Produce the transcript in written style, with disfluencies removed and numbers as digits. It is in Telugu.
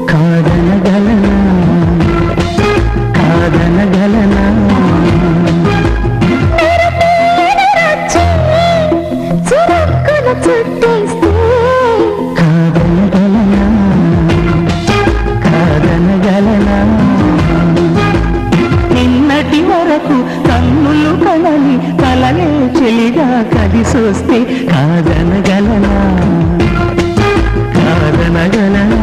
కాదనగలనా కాదనగలనా కాదనగలనా కాదనగలనా నిన్నటి వరకు కన్నులు కనని కలలే చెలిగా కలిసొస్తే కాదనగలనా కాదనగలనా